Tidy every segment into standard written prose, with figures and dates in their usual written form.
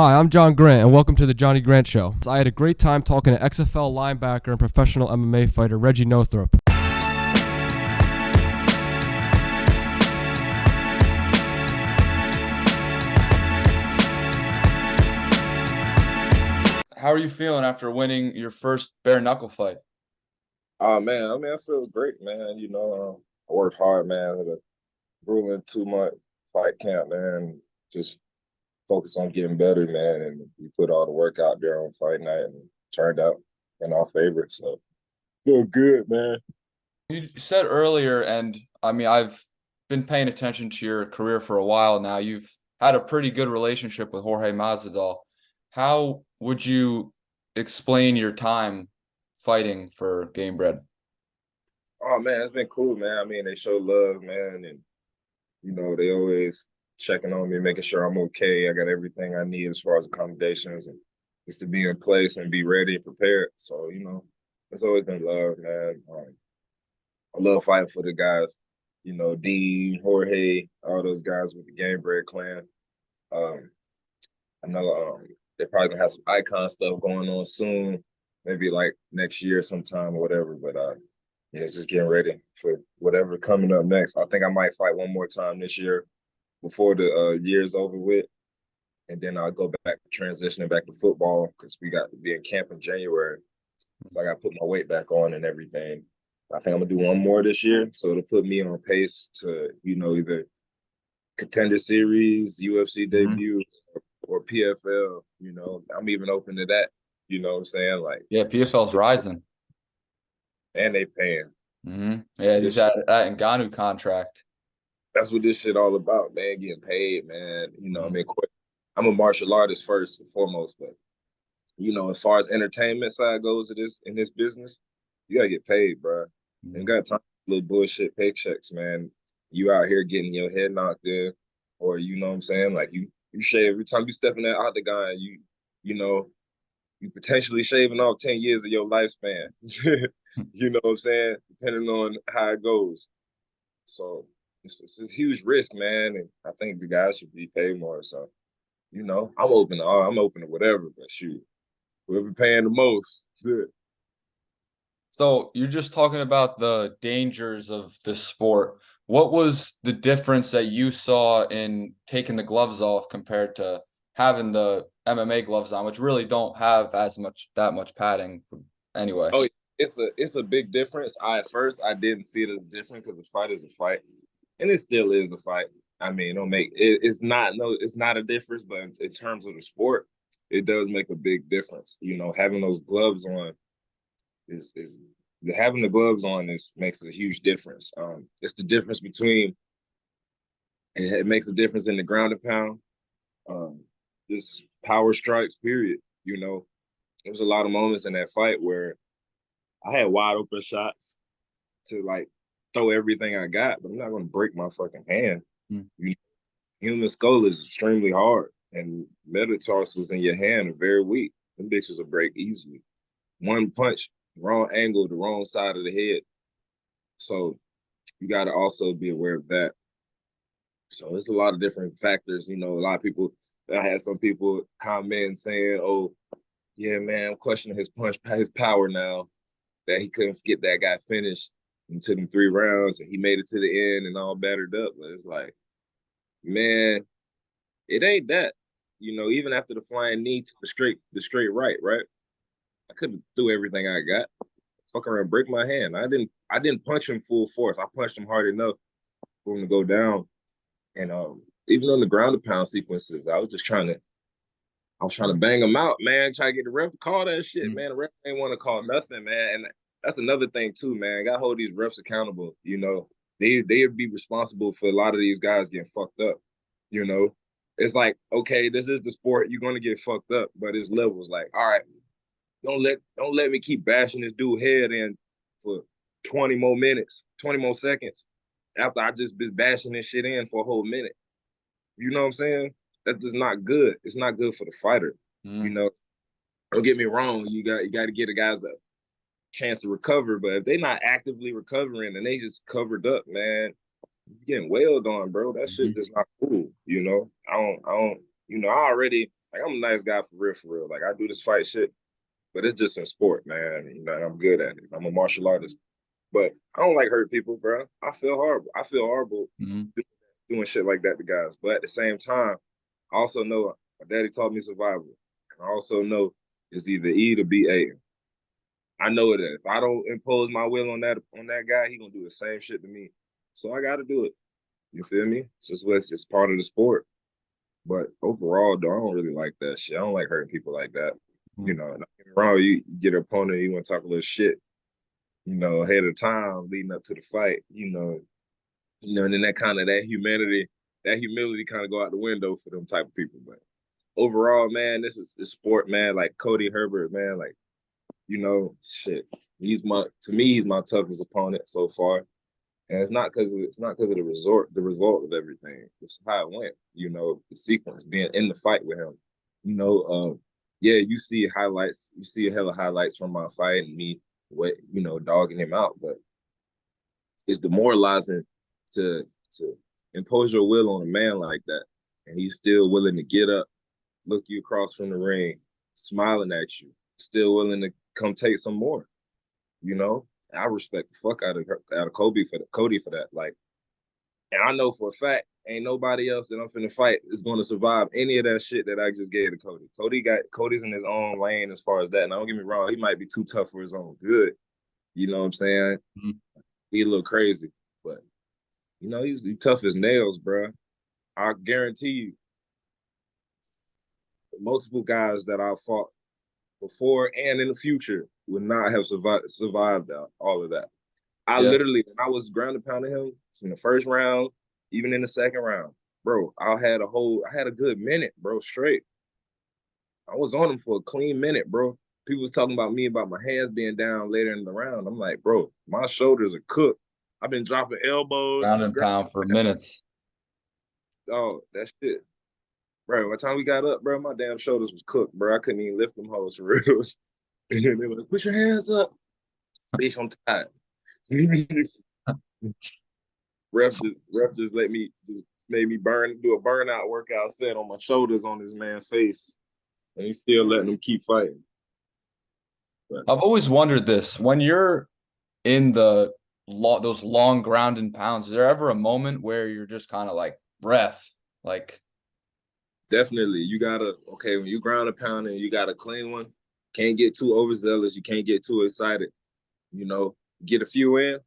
Hi, I'm John Grant, and welcome to the Johnny Grant Show. I had a great time talking to XFL linebacker and professional MMA fighter Reggie Northrup. How are you feeling after winning your first bare-knuckle fight? Oh man, I feel great, man. I worked hard, man. Had a grueling 2-month fight camp, man. Just focus on getting better, man. And we put all the work out there on fight night, and it turned out in our favor. So feel good, man. You said earlier, and I've been paying attention to your career for a while now. You've had a pretty good relationship with Jorge Masvidal. How would you explain your time fighting for Gamebred? Oh man, it's been cool, man. They show love, man, and they always checking on me, making sure I'm okay. I got everything I need as far as accommodations and just to be in place and be ready and prepared. So, it's always been love, man. I love fighting for the guys, Dean, Jorge, all those guys with the Gamebred clan. Um, I know they're probably gonna have some icon stuff going on soon, maybe like next year sometime or whatever. But yeah, just getting ready for whatever coming up next. I think I might fight one more time this year before the year's over with, and then I'll go back transitioning back to football because we got to be in camp in January. So I got to put my weight back on and everything. I think I'm gonna do one more this year, so to put me on pace to either contender series, UFC debut, or PFL. I'm even open to that. You know what I'm saying? Like, Yeah, PFL's rising. and they paying. Yeah, he's at that Ngannou contract. That's what this shit all about, man. Getting paid, man. I'm a martial artist first and foremost, but as far as entertainment side goes in this business, you gotta get paid, bro. You got time for little bullshit paychecks, man. You out here getting your head knocked in, or you know what I'm saying? Like you shave every time you step in that octagon, you know, you potentially shaving off 10 years of your lifespan. You know what I'm saying? Depending on how it goes. So it's a huge risk, man. And I think the guys should be paid more. So, I'm open to whatever, but shoot, whoever paying the most, good. So you're just talking about the dangers of the sport. What was the difference that you saw in taking the gloves off compared to having the MMA gloves on, which really don't have that much padding anyway? Oh, it's a big difference. At first I didn't see it as different because a fight is a fight, and it still is a fight. Don't make it. It's not a difference, but in terms of the sport, it does make a big difference. Having those gloves on is having the gloves on makes a huge difference. It's the difference between it makes a difference in the ground and pound. Just power strikes, period. There was a lot of moments in that fight where I had wide open shots to like throw everything I got, but I'm not gonna break my fucking hand. Human skull is extremely hard, and metatarsals in your hand are very weak. Them bitches will break easily. One punch, wrong angle, the wrong side of the head. So you got to also be aware of that. So there's a lot of different factors. A lot of people. I had some people comment saying, "Oh, yeah, man, I'm questioning his power now that he couldn't get that guy finished and took him 3 rounds and he made it to the end and all battered up." But it's like, man, it ain't that. Even after the flying knee to the straight right? I could have threw everything I got. Fuck around, break my hand. I didn't punch him full force. I punched him hard enough for him to go down. And even on the ground and pound sequences, I was trying to bang him out, man. Try to get the ref to call that shit, man. The ref ain't want to call nothing, man. And that's another thing too, man. Got to hold these refs accountable. They'd be responsible for a lot of these guys getting fucked up. It's like, okay, this is the sport. You're gonna get fucked up, but it's levels. Like, all right, don't let me keep bashing this dude head in for 20 more minutes, 20 more seconds after I just been bashing this shit in for a whole minute. You know what I'm saying? That's just not good. It's not good for the fighter. Don't get me wrong. You got to get the guys a chance to recover, but if they're not actively recovering and they just covered up, man, you're getting wailed on, bro. That shit just not cool. I don't. I already Like I'm a nice guy for real, for real. Like I do this fight shit, but it's just in sport, man. You know, and I'm good at it. I'm a martial artist, but I don't like hurt people, bro. I feel horrible. I feel horrible Mhm. doing shit like that to guys. But at the same time, I also know my daddy taught me survival. And I also know it's either E to be A. I know that if I don't impose my will on that guy, he gonna do the same shit to me. So I gotta do it. You feel me? It's just what's it's part of the sport. But overall, though, I don't really like that shit. I don't like hurting people like that. You Mhm. know, not get me wrong, you get an opponent, you want to talk a little shit, you know, ahead of time leading up to the fight, and then that humility kind of go out the window for them type of people. But overall, man, this is sport, man. Like Cody Herbert, man, like, shit. He's my toughest opponent so far. And it's not because of the result of everything. It's how it went, the sequence, being in the fight with him. You know, yeah, you see a hell of highlights from my fight and me dogging him out, but it's demoralizing to impose your will on a man like that. And he's still willing to get up, look you across from the ring, smiling at you, still willing to come take some more, you know? I respect the fuck out of Cody for that. Like, and I know for a fact, ain't nobody else that I'm finna fight is going to survive any of that shit that I just gave to Cody. Cody's in his own lane as far as that. And don't get me wrong, he might be too tough for his own good. You know what I'm saying? Mhm. He a little crazy, but he's tough as nails, bro. I guarantee you, multiple guys that I fought before and in the future would not have survived all of that. I Yeah. literally, when I was ground and pounding him from the first round, even in the second round, bro, I had a good minute, bro, straight. I was on him for a clean minute, bro. People was talking about me about my hands being down later in the round. I'm like, bro, my shoulders are cooked. I've been dropping elbows, Ground and pound for minutes. oh, that shit. Bro, by the time we got up, bro, my damn shoulders was cooked, bro. I couldn't even lift them hoes for real. And they were like, put your hands up. Bitch, I'm tired. Ref just made me do a burnout workout set on my shoulders on this man's face. And he's still letting him keep fighting. But I've always wondered this. When you're in those long ground and pounds, is there ever a moment where you're just kind of like breath? Like, definitely when you ground a pound and you got a clean one, can't get too overzealous, you can't get too excited. You know, get a few in.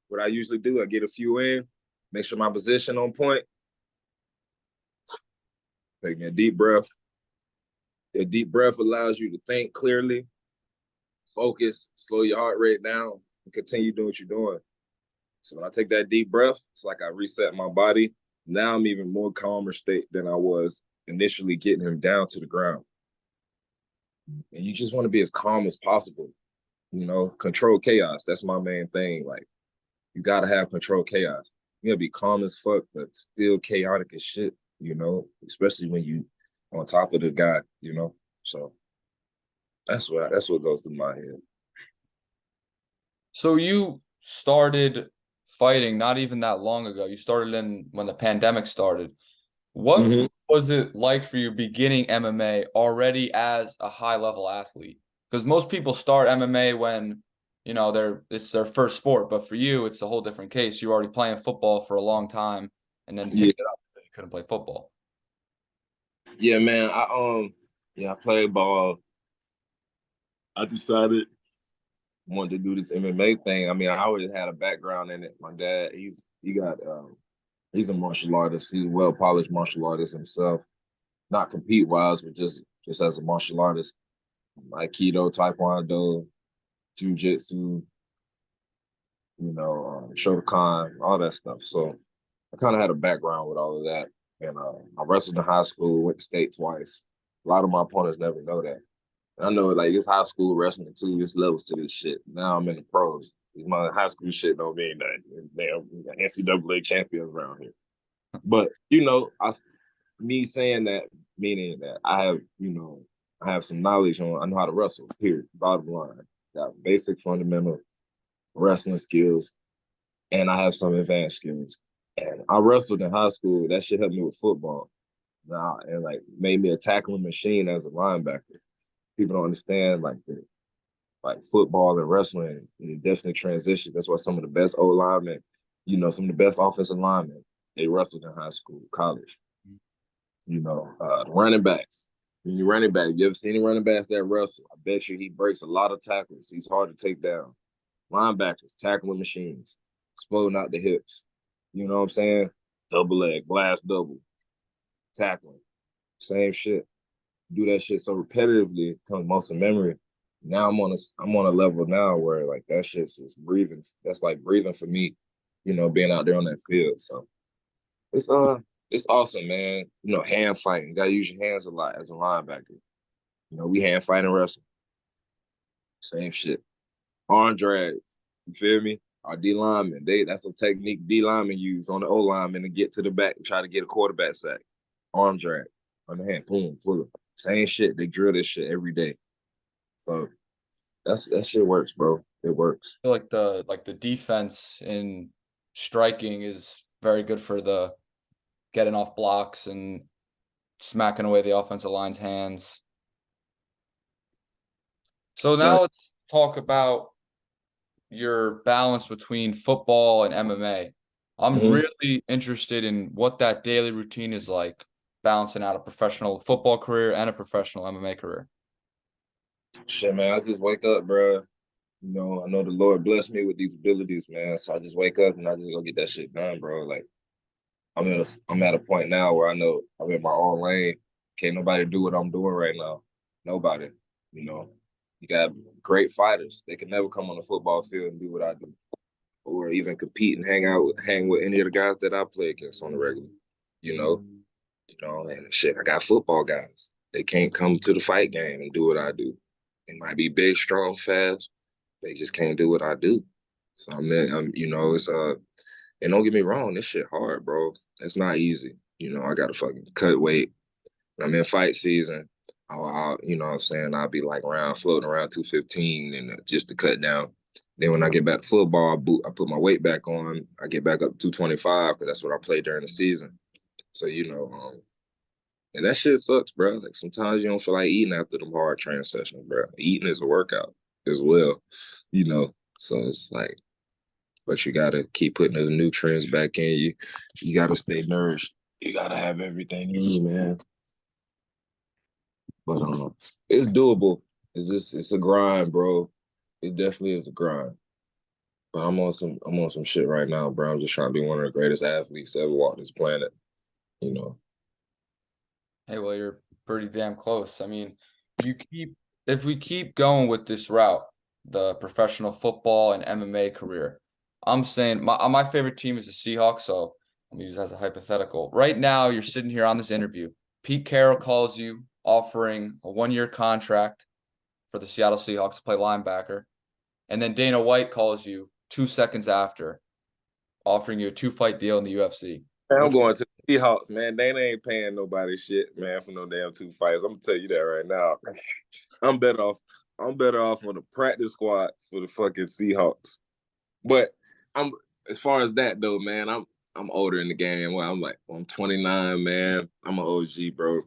What I usually do, I get a few in, make sure my position on point, take me a deep breath. A deep breath allows you to think clearly, focus, slow your heart rate down, and continue doing what you're doing. So when I take that deep breath, it's like I reset my body. Now I'm even more calmer state than I was initially getting him down to the ground. And you just want to be as calm as possible. Control chaos. That's my main thing. Like, you gotta have control chaos. You gotta be calm as fuck, but still chaotic as shit, especially when you on top of the guy. So that's what goes through my head. so you started fighting not even that long ago. You started in when the pandemic started. What Mm-hmm. was it like for you beginning MMA already as a high level athlete? Because most people start MMA when, it's their first sport, but for you, it's a whole different case. You were already playing football for a long time and then Yeah, picked it up because you couldn't play football. yeah, man. I played ball. I decided I wanted to do this MMA thing. I mean, I always had a background in it. My dad, he's a martial artist. He's a well polished martial artist himself. Not compete wise, but just as a martial artist. Aikido, Taekwondo, Jiu-Jitsu, Shotokan, all that stuff. So I kind of had a background with all of that. And I wrestled in high school, went to state twice. A lot of my opponents never know that. And I know like it's high school wrestling too. There's levels to this shit. Now I'm in the pros. My high school shit don't mean that. Damn NCAA champions around here. But me saying that, meaning that I have some knowledge on. I know how to wrestle. Period. Bottom line, got basic fundamental wrestling skills, and I have some advanced skills. And I wrestled in high school. That shit helped me with football. Nah, and like made me a tackling machine as a linebacker. People don't understand like the like football and wrestling, and it definitely transitions. That's why some of the best O linemen, some of the best offensive linemen, they wrestled in high school, college. Running backs. When you running back, you ever seen any running backs that wrestle? I bet you he breaks a lot of tackles. He's hard to take down. Linebackers, tackling machines, exploding out the hips. You know what I'm saying? Double leg, blast double, tackling. Same shit. Do that shit so repetitively, it comes muscle memory. Now I'm on a level now where like that shit's just breathing. That's like breathing for me, being out there on that field. So it's it's awesome, man. Hand fighting. You gotta use your hands a lot as a linebacker. We hand fight and wrestle. Same shit. Arm drags. You feel me? Our D linemen, that's a technique D linemen use on the O lineman to get to the back and try to get a quarterback sack. Arm drag on the hand, boom, full. Same shit. They drill this shit every day. So that shit works, bro. It works. I feel like the defense in striking is very good for the getting off blocks and smacking away the offensive line's hands. So Yeah. now let's talk about your balance between football and MMA. I'm Mm-hmm. really interested in what that daily routine is like, balancing out a professional football career and a professional MMA career. Shit, man. I just wake up, bro. I know the Lord blessed me with these abilities, man. So I just wake up and I just go get that shit done, bro. Like I'm at a point now where I know I'm in my own lane. Can't nobody do what I'm doing right now. Nobody. You know, you got great fighters. They can never come on the football field and do what I do, or even compete and hang with any of the guys that I play against on the regular. You know, and shit. I got football guys. They can't come to the fight game and do what I do. They might be big, strong, fast. They just can't do what I do. So it's and don't get me wrong, this shit hard, bro. It's not easy. I gotta fucking cut weight. When I'm in fight season, what I'm saying, I'll be like floating around 215 and just to cut down. Then when I get back to football, I put my weight back on. I get back up to 225 because that's what I play during the season. So and that shit sucks, bro. Like sometimes you don't feel like eating after them hard training sessions, bro. Eating is a workout as well, you know. So it's like, but you gotta keep putting those nutrients back in you. You gotta stay nourished. You gotta have everything in you, man. But it's doable. It's a grind, bro. It definitely is a grind. But I'm on some shit right now, bro. I'm just trying to be one of the greatest athletes to ever walk this planet. You know. Hey, well, you're pretty damn close. I mean, if you keep if we keep going with this route, the professional football and MMA career, I'm saying my favorite team is the Seahawks, so I'm gonna use that as a hypothetical. Right now, you're sitting here on this interview. Pete Carroll calls you offering a 1-year contract for the Seattle Seahawks to play linebacker, and then Dana White calls you 2 seconds after, offering you a 2-fight deal in the UFC. I'm Which going to the Seahawks, man. They ain't paying nobody shit, man, for no damn 2 fights. I'm gonna tell you that right now. I'm better off. I'm better off on the practice squad for the fucking Seahawks. But I'm as far as that though, man. I'm older in the game. Well, I'm 29, man. I'm an OG, bro.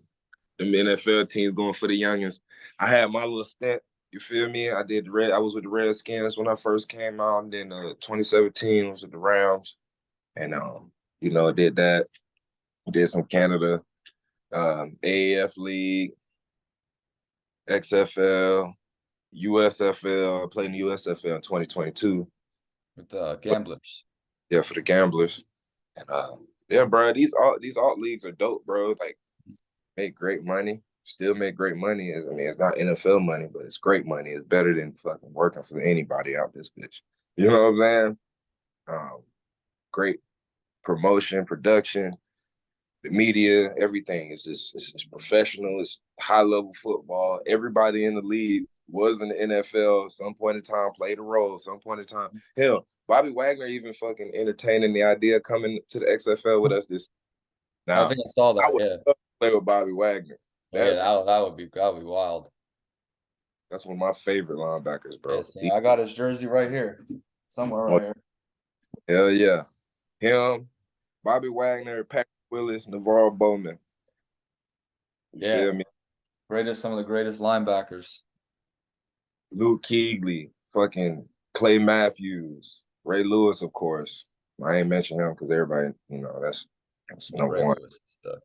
Them NFL teams going for the youngins. I had my little stint. You feel me? I was with the Redskins when I first came out. And then 2017 was with the Rams, and did that. Did some Canada, AAF League, XFL, USFL. I played in the USFL in 2022. with the Gamblers. Yeah, for the Gamblers. And yeah, bro, these alt leagues are dope, bro. Like make great money, still make great money. It's not NFL money, but it's great money. It's better than fucking working for anybody out this bitch. You know what I'm saying? Great promotion, production, the media, everything is it's professional. It's high level football. Everybody in the league was in the NFL at some point in time, played a role. At some point in time, hell, Bobby Wagner even fucking entertaining the idea of coming to the XFL with us this. I Now, think I saw I that. would Yeah. love to play with Bobby Wagner. Yeah, That that would be wild. that's one of my favorite linebackers, bro. Yes, I got his jersey right here, somewhere Oh, right here. hell yeah, him, Bobby Wagner, Patrick Willis, Navarro Bowman. You Yeah, feel me? some of the greatest linebackers. Luke Kuechly, fucking Clay Matthews, Ray Lewis, of course. I ain't mention him because everybody, that's Yeah, number Ray one. Lewis is the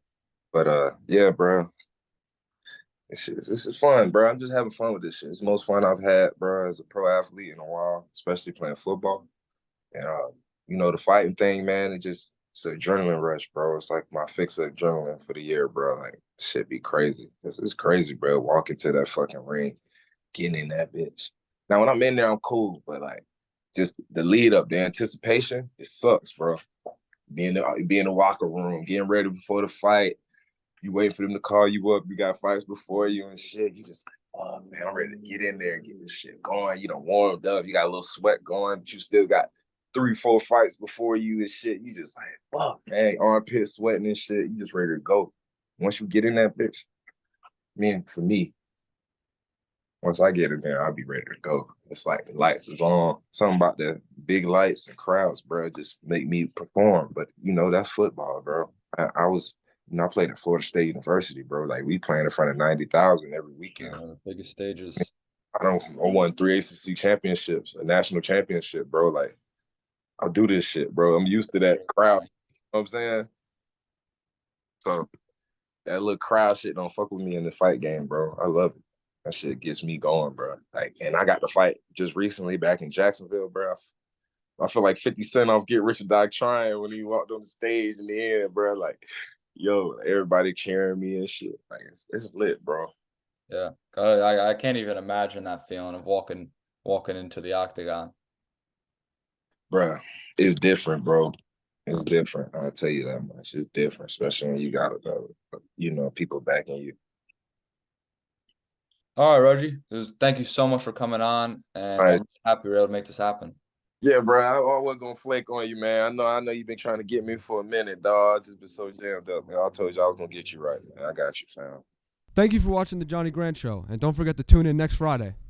But yeah, bro, this is fun, bro. I'm just having fun with this shit. It's the most fun I've had, bro, as a pro athlete in a while, especially playing football. And the fighting thing, man, it's an adrenaline rush, bro. It's like my fix of adrenaline for the year, bro. Like shit be crazy. It's crazy, bro. Walking to that fucking ring, getting in that bitch. Now when I'm in there, I'm cool, but like just the lead up, the anticipation, it sucks, bro. Be in the locker room, getting ready before the fight. You waiting for them to call you up. You got fights before you and shit. You just, oh man, I'm ready to get in there and get this shit going. You done warmed up. You got a little sweat going, but you still got 3, 4 fights before you and shit. You just like, fuck, man, armpit sweating and shit. You just ready to go. Once you get in that bitch, man, for me, once I get in there, I'll be ready to go. It's like the lights is on. Something about the big lights and crowds, bro, just make me perform. But that's football, bro. I was, I played at Florida State University, bro. Like we playing in front of 90,000 every weekend. the biggest stages. I won 3 ACC championships, a national championship, bro. Like I'll do this shit, bro. I'm used to that crowd. You know what I'm saying? So that little crowd shit don't fuck with me in the fight game, bro. I love it. That shit gets me going, bro. Like, and I got to fight just recently back in Jacksonville, bro. I feel like 50 Cent off Get Rich or Die Trying when he walked on the stage in the end, bro. Like, yo, everybody cheering me and shit. Like, it's lit, bro. Yeah, I can't even imagine that feeling of walking into the octagon. Bro, it's different, bro. It's different. I'll tell you that much. It's different, especially when you got people backing you. All right, Reggie. Thank you so much for coming on, and All right. I'm happy we were able to make this happen. Yeah, bro. I wasn't gonna flake on you, man. I know you've been trying to get me for a minute, dog. I just been so jammed up, man. I told you I was gonna get you right, man. I got you, fam. Thank you for watching the Johnny Grant Show, and don't forget to tune in next Friday.